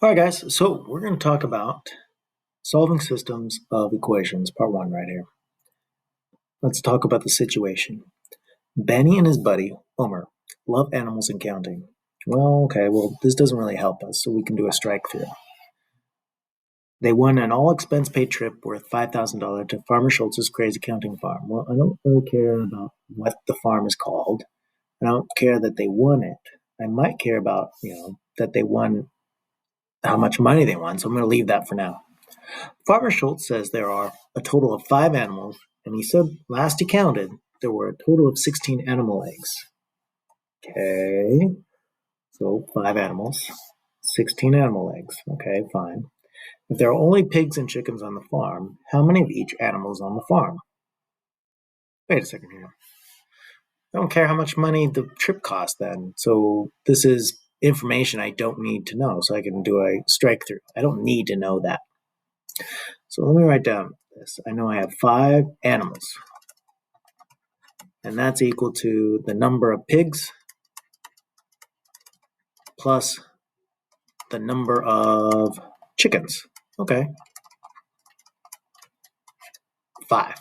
All right, guys. So we're going to talk about solving systems of equations, part one, right here. Let's talk about the situation. Benny and his buddy, Homer, love animals and counting. Well, this doesn't really help us, so we can do a strike through. They won an all-expense-paid trip worth $5,000 to Farmer Schultz's crazy counting farm. Well, I don't really care about what the farm is called. I don't care that they won it. I might care about, that they won, how much money they won, so I'm going to leave that for now. Farmer Schultz says there are a total of 5 animals, and he said last he counted, there were a total of 16 animal eggs. Okay, so 5 animals, 16 animal eggs. Okay, fine. If there are only pigs and chickens on the farm, how many of each animal is on the farm? Wait a second here. I don't care how much money the trip cost then. So this is information I don't need to know, so I can do a strike through. I don't need to know that. So let me write down this. I know I have 5 animals, and that's equal to the number of pigs plus the number of chickens. Okay. 5.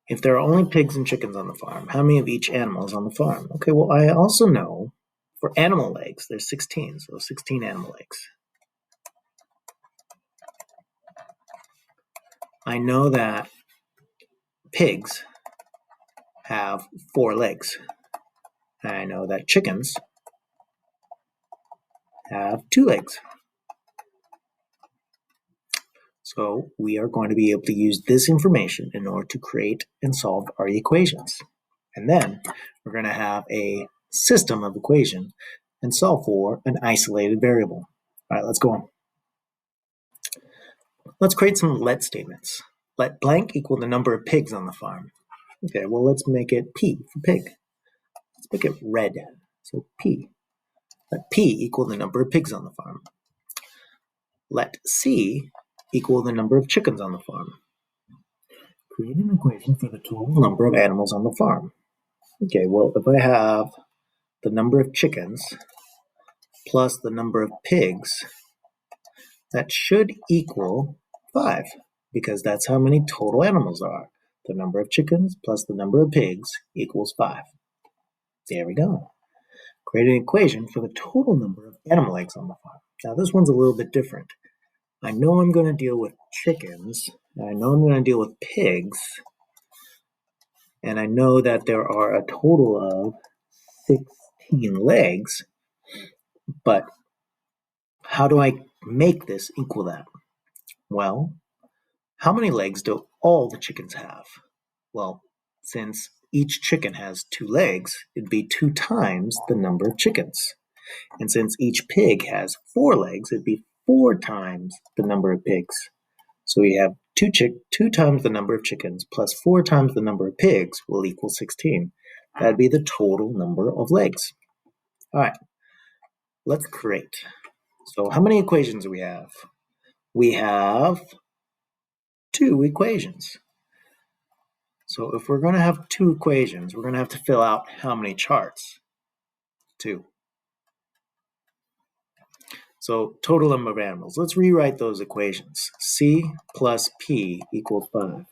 If there are only pigs and chickens on the farm, how many of each animal is on the farm? Okay, well, I also know for animal eggs, there's 16, so 16 animal eggs. I know that pigs have 4 legs. I know that chickens have 2 legs. So we are going to be able to use this information in order to create and solve our equations. And then we're going to have a system of equation and solve for an isolated variable. All right, let's go on. Let's create some let statements. Let blank equal the number of pigs on the farm. Okay, well, let's make it P for pig. Let's make it red. So P. Let P equal the number of pigs on the farm. Let C equal the number of chickens on the farm. Create an equation for the total number of animals on the farm. Okay, well, if I have the number of chickens plus the number of pigs, that should equal 5, because that's how many total animals there are. The number of chickens plus the number of pigs equals 5. There we go. Create an equation for the total number of animal eggs on the farm. Now, this one's a little bit different. I know I'm going to deal with chickens, and I know I'm going to deal with pigs, and I know that there are a total of 16 legs, but how do I make this equal that? Well, how many legs do all the chickens have? Well, since each chicken has 2 legs, it'd be 2 times the number of chickens. And since each pig has 4 legs, it'd be 4 times the number of pigs. So we have 2 times the number of chickens plus 4 times the number of pigs will equal 16. That'd be the total number of legs. All right, let's create. So how many equations do we have? We have 2 equations. So if we're going to have 2 equations, we're going to have to fill out how many charts? 2. So total number of animals. Let's rewrite those equations. C plus P equals 5.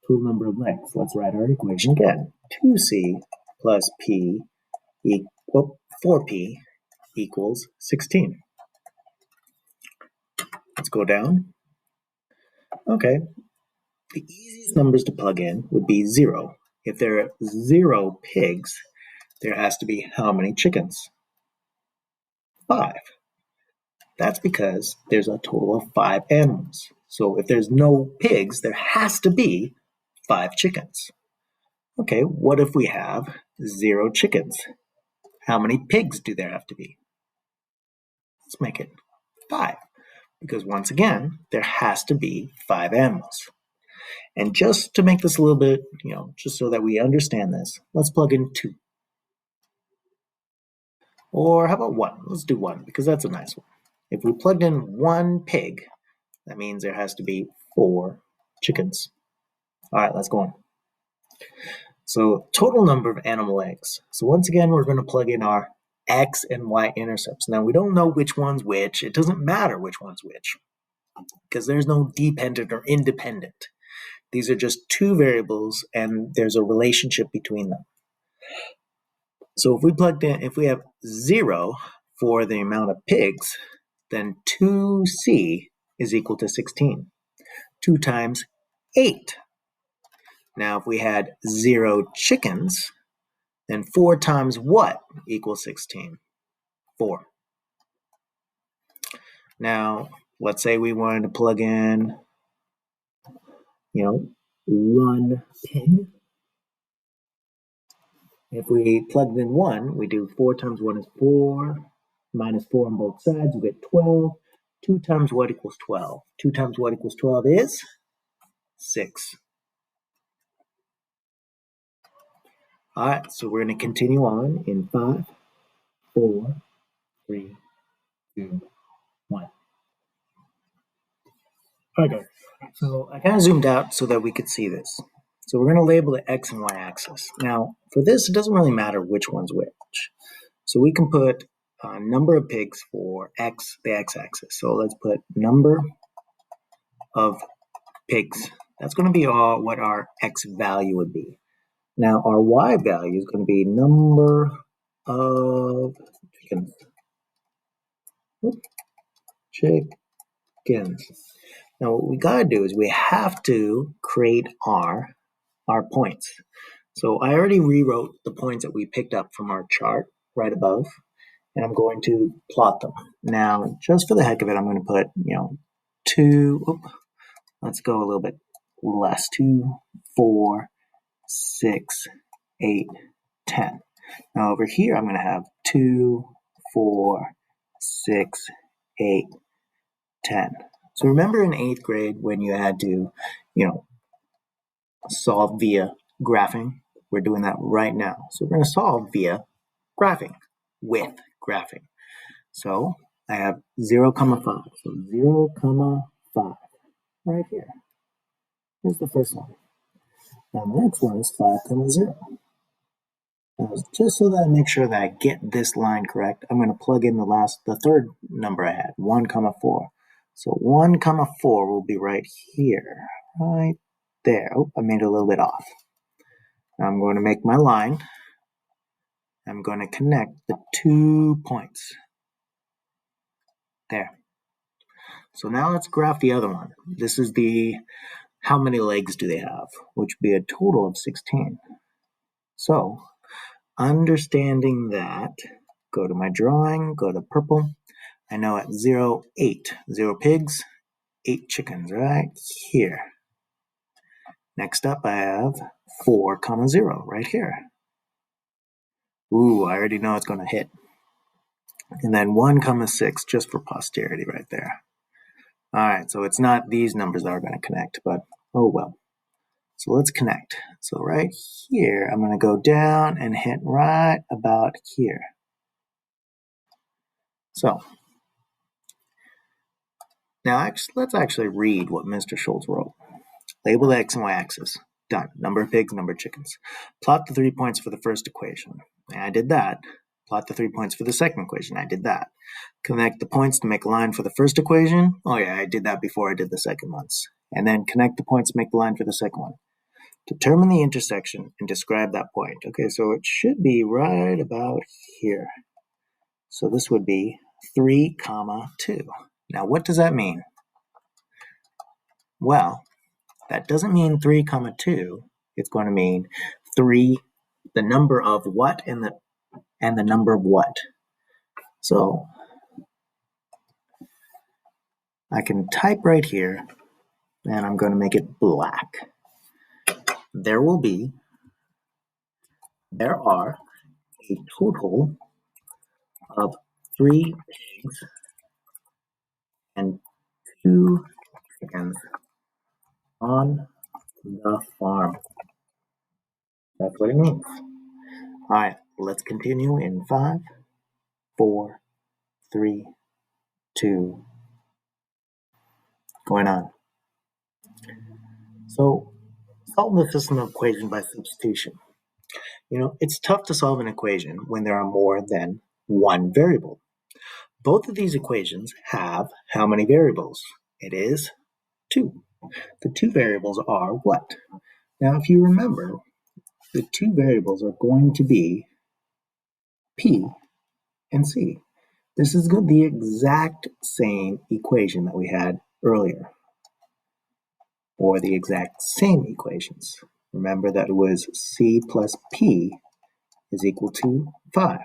Total number of legs. Let's write our equation again. 2C plus P equal 4P equals 16. Let's go down. Okay. The easiest numbers to plug in would be 0. If there are 0 pigs, there has to be how many chickens? 5. That's because there's a total of 5 animals. So if there's no pigs, there has to be 5 chickens. Okay, what if we have 0 chickens? How many pigs do there have to be? Let's make it 5. Because once again, there has to be 5 animals. And just to make this a little bit, just so that we understand this, let's plug in 2. Or how about 1? Let's do 1 because that's a nice one. If we plugged in 1 pig, that means there has to be 4 chickens. All right, let's go on. So total number of animal eggs. So once again, we're going to plug in our x and y intercepts. Now, we don't know which one's which. It doesn't matter which one's which because there's no dependent or independent. These are just two variables, and there's a relationship between them. So if we have 0 for the amount of pigs, then 2c is equal to 16. 2 times 8. Now, if we had 0 chickens, then 4 times what equals 16? 4. Now, let's say we wanted to plug in, 1 pig. If we plugged in 1, we do 4 times 1 is 4, minus 4 on both sides, we get 12. 2 times what equals 12? 2 times what equals 12 is 6. All right, so we're going to continue on in 5, 4, 3, 2, 1. Okay, so I kind of zoomed out so that we could see this. So we're going to label the x and y axis. Now, for this, it doesn't really matter which one's which. So we can put number of pigs for x, the x-axis. So let's put number of pigs. That's going to be what our x value would be. Now, our y value is going to be number of chickens. Chickens. Now, what we got to do is we have to create our points. So I already rewrote the points that we picked up from our chart right above, and I'm going to plot them. Now, just for the heck of it, I'm going to put, 2, let's go a little bit less, 2, 4, 6, 8, 10. Now over here, I'm going to have 2, 4, 6, 8, 10. So remember in 8th grade when you had to, solve via graphing? We're doing that right now. So we're going to solve via graphing, with graphing. So I have 0, 5. So 0, 5 right here. Here's the first one. Now the next one is 5, 0. Now, just so that I make sure that I get this line correct, I'm going to plug in the third number I had, 1, 4. So 1, 4 will be right here, right there. Oh, I made it a little bit off. Now I'm going to make my line. I'm going to connect the 2 points. There. So now let's graph the other one. This is the how many legs do they have, which would be a total of 16. So, understanding that, go to my drawing, go to purple. I know at 0, 8. 0 pigs, 8 chickens, right here. Next up, I have 4, 0 right here. Ooh, I already know it's going to hit. And then 1, 6, just for posterity right there. All right, so it's not these numbers that are going to connect, but oh well. So let's connect. So right here, I'm going to go down and hit right about here. So now let's actually read what Mr. Schultz wrote. Label the x and y axis. Done. Number of pigs, number of chickens. Plot the 3 points for the first equation. And I did that. Plot the 3 points for the second equation. I did that. Connect the points to make a line for the first equation. Oh yeah, I did that before I did the second ones. And then connect the points to make the line for the second one. Determine the intersection and describe that point. Okay, so it should be right about here. So this would be 3, 2. Now what does that mean? Well, that doesn't mean 3, 2. It's going to mean 3, the number of what, and the number of what. So I can type right here, and I'm going to make it black. There are a total of 3 pigs and 2 chickens on the farm. That's what it means. All right, let's continue in 5, 4, 3, 2, going on. So solve the system equation by substitution. It's tough to solve an equation when there are more than one variable. Both of these equations have how many variables? It is 2. The two variables are what? Now, if you remember, the two variables are going to be P and C. This is the exact same equation that we had earlier, or the exact same equations. Remember that it was C plus P is equal to 5.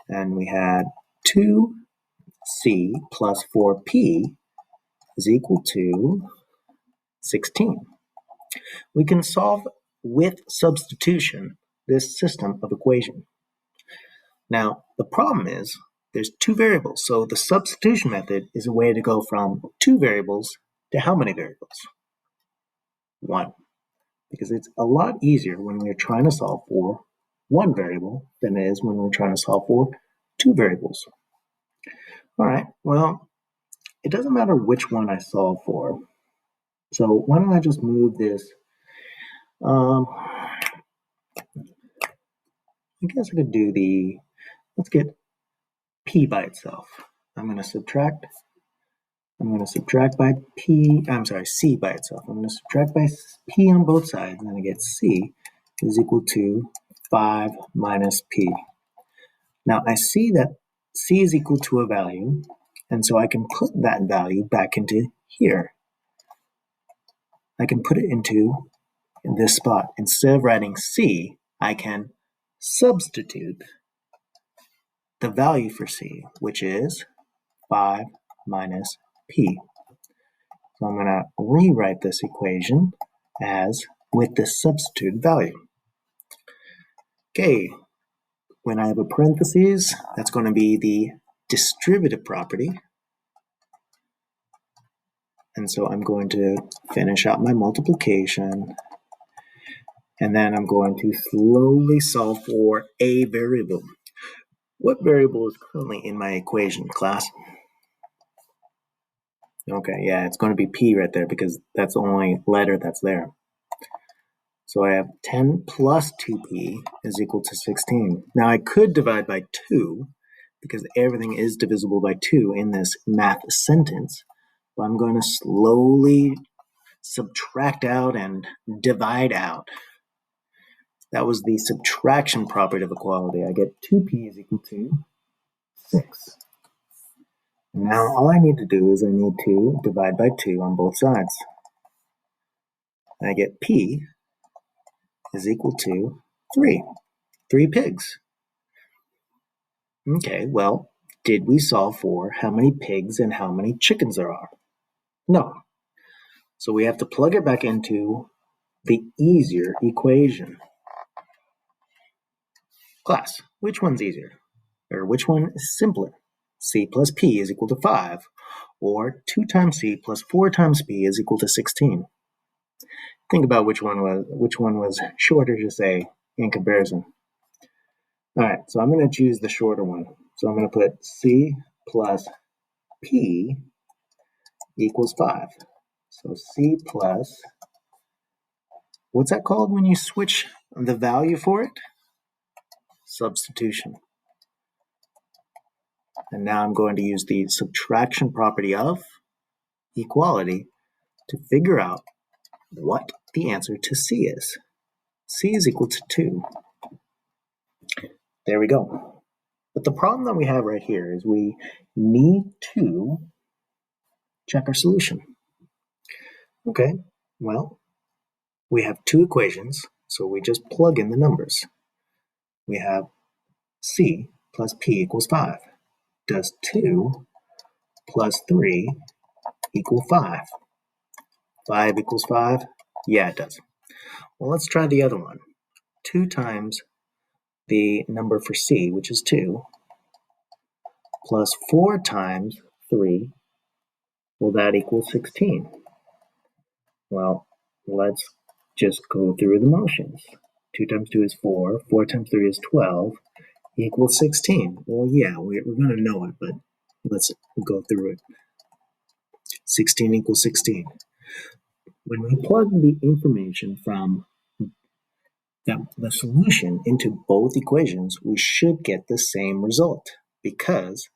And we had 2C plus 4P is equal to 16. We can solve with substitution this system of equation. Now, the problem is there's two variables, so the substitution method is a way to go from two variables to how many variables? 1. Because it's a lot easier when we're trying to solve for one variable than it is when we're trying to solve for two variables. All right, well, it doesn't matter which one I solve for. So why don't I just move this? I guess I could do let's get P by itself. I'm going to subtract by C by itself. I'm going to subtract by P on both sides, and then I get C is equal to 5 minus P. Now I see that C is equal to a value, and so I can put that value back into here. I can put it into this spot. Instead of writing C, I can substitute the value for C, which is 5 minus P. So I'm going to rewrite this equation as with the substituted value. Okay, when I have a parentheses, that's going to be the distributive property. And so I'm going to finish out my multiplication, and then I'm going to slowly solve for a variable. What variable is currently in my equation, class? Okay, yeah, it's going to be P right there because that's the only letter that's there. So I have 10 plus 2P is equal to 16. Now I could divide by 2 because everything is divisible by 2 in this math sentence. But I'm going to slowly subtract out and divide out. That was the subtraction property of equality. I get 2P is equal to 6. Now all I need to do is I need to divide by 2 on both sides. I get P is equal to 3. 3 pigs. Okay, well, did we solve for how many pigs and how many chickens there are? No. So we have to plug it back into the easier equation. Class, which one's easier? Or which one is simpler? C plus P is equal to 5, or 2 times C plus 4 times P is equal to 16. Think about which one was shorter to say in comparison. All right, so I'm going to choose the shorter one. So I'm going to put C plus P equals 5. So C plus, what's that called when you switch the value for it? Substitution. And now I'm going to use the subtraction property of equality to figure out what the answer to C is. C is equal to 2. There we go. But the problem that we have right here is we need to check our solution. Okay, well, we have two equations, so we just plug in the numbers. We have C plus P equals 5. Does 2 plus 3 equal 5? 5 equals 5? Yeah, it does. Well, let's try the other one. 2 times the number for C, which is 2, plus 4 times 3, will that equal 16? Well, let's just go through the motions. 2 times 2 is 4, 4 times 3 is 12, equals 16. Well, yeah, we're going to know it, but let's go through it. 16 equals 16. When we plug the information from Now, the solution into both equations, we should get the same result because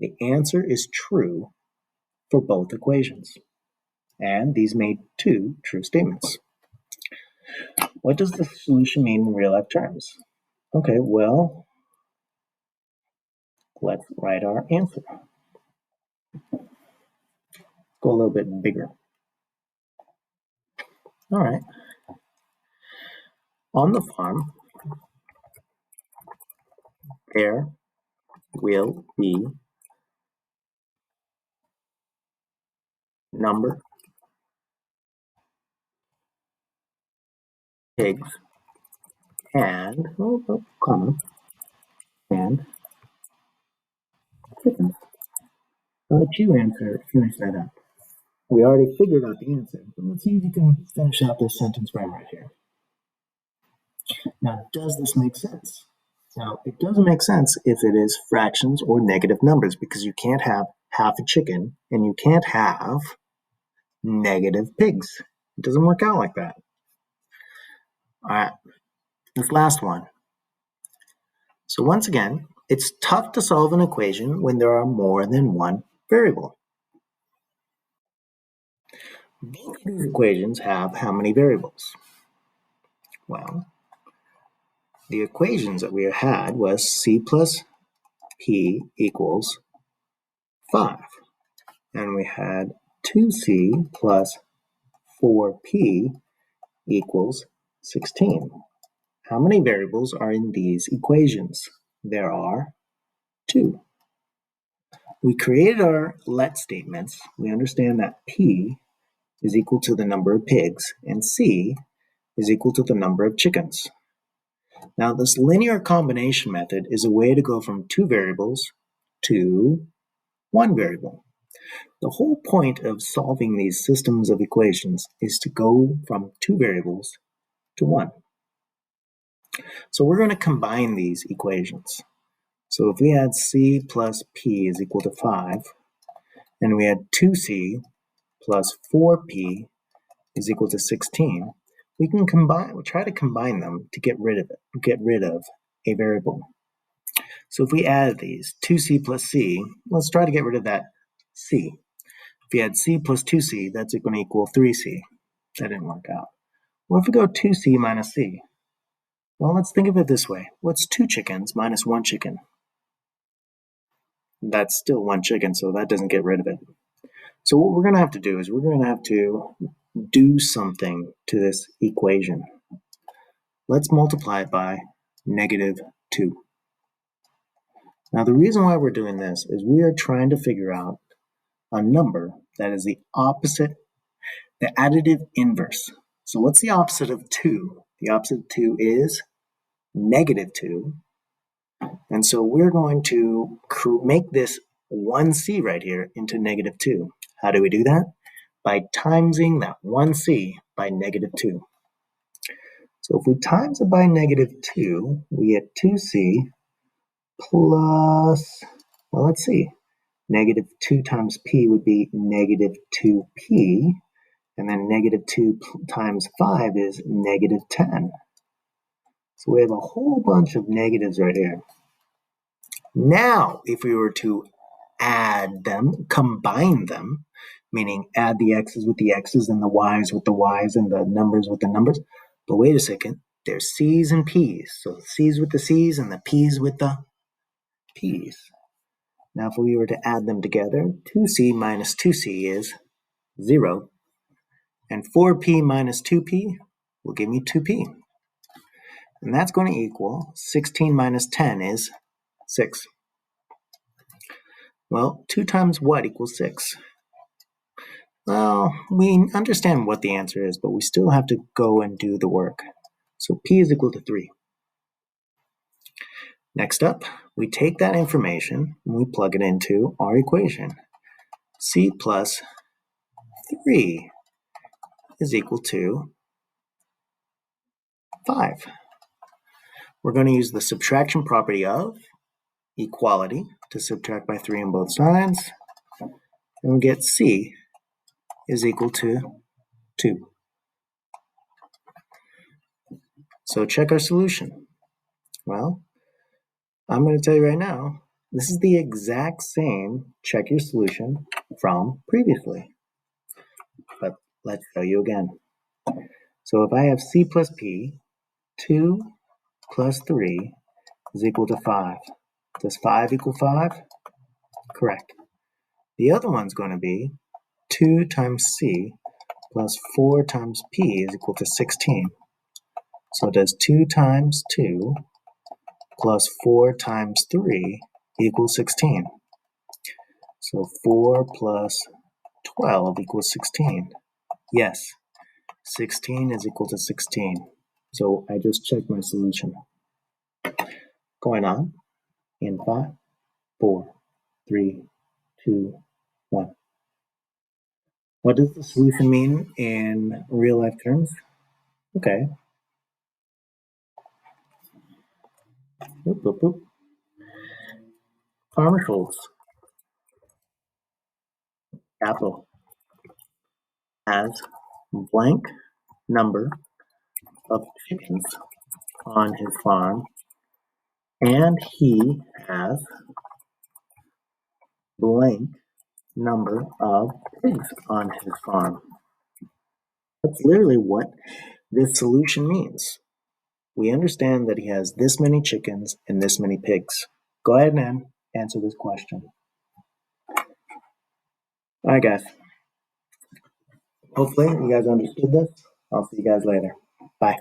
the answer is true for both equations. And these made two true statements. What does the solution mean in real life terms? Okay, well, let's write our answer. Go a little bit bigger. All right. On the farm, there will be number pigs and comma and chickens. I'll let you finish that up. We already figured out the answer, but let's see if you can finish out this sentence right here. Now, does this make sense? Now, it doesn't make sense if it is fractions or negative numbers because you can't have half a chicken and you can't have negative pigs. It doesn't work out like that. All right, this last one. So once again, it's tough to solve an equation when there are more than one variable. Both of these equations have how many variables? Well, the equations that we had was c plus p equals 5. And we had 2c plus 4p equals 16. How many variables are in these equations? There are 2. We created our let statements. We understand that p is equal to the number of pigs and c is equal to the number of chickens. Now, this linear combination method is a way to go from 2 variables to 1 variable. The whole point of solving these systems of equations is to go from 2 variables to 1. So we're going to combine these equations. So if we had c plus p is equal to 5, and we had 2c plus 4p is equal to 16, we can try to combine them to get rid of a variable. So if we add these, 2c plus c, let's try to get rid of that c. If we had c plus 2c, that's going to equal 3c. That didn't work out. What if we go 2c minus c? Well, let's think of it this way. What's 2 chickens minus 1 chicken? That's still 1 chicken, so that doesn't get rid of it. So what we're going to have to do is we're going to have to do something to this equation. Let's multiply it by negative 2. Now, the reason why we're doing this is we are trying to figure out a number that is the opposite, the additive inverse. So what's the opposite of 2? The opposite of 2 is negative 2. And so we're going to make this 1c right here into negative 2. How do we do that? By timesing that 1c by negative 2. So if we times it by negative 2, we get 2c plus, well, let's see. Negative 2 times p would be negative 2p. And then negative 2 times 5 is negative 10. So we have a whole bunch of negatives right here. Now, if we were to add them, combine them, meaning add the x's with the x's and the y's with the y's and the numbers with the numbers. But wait a second, there's c's and p's. So c's with the c's and the p's with the p's. Now, if we were to add them together, 2c minus 2c is 0. And 4p minus 2p will give me 2p. And that's going to equal 16 minus 10 is 6. Well, 2 times what equals 6? Well, we understand what the answer is, but we still have to go and do the work. So p is equal to 3. Next up, we take that information and we plug it into our equation. C plus 3 is equal to 5. We're going to use the subtraction property of equality to subtract by 3 on both sides. And we get C is equal to 2. So check our solution. Well, I'm going to tell you right now, this is the exact same check your solution from previously. But let's show you again. So if I have c plus p, 2 plus 3 is equal to 5. Does 5 equal 5? Correct. The other one's going to be 2 times c plus 4 times p is equal to 16. So does 2 times 2 plus 4 times 3 equals 16? So 4 plus 12 equals 16. Yes, 16 is equal to 16. So I just checked my solution. Going on in 5, 4, 3, 2, 1. What does the solution mean in real life terms? Okay. Boop, boop, boop. Farmer Schultz, capital, has blank number of chickens on his farm, and he has blank number of pigs on his farm. That's literally what this solution means. We understand that he has this many chickens and this many pigs. Go ahead and answer this question. All right, guys. Hopefully you guys understood this. I'll see you guys later. Bye.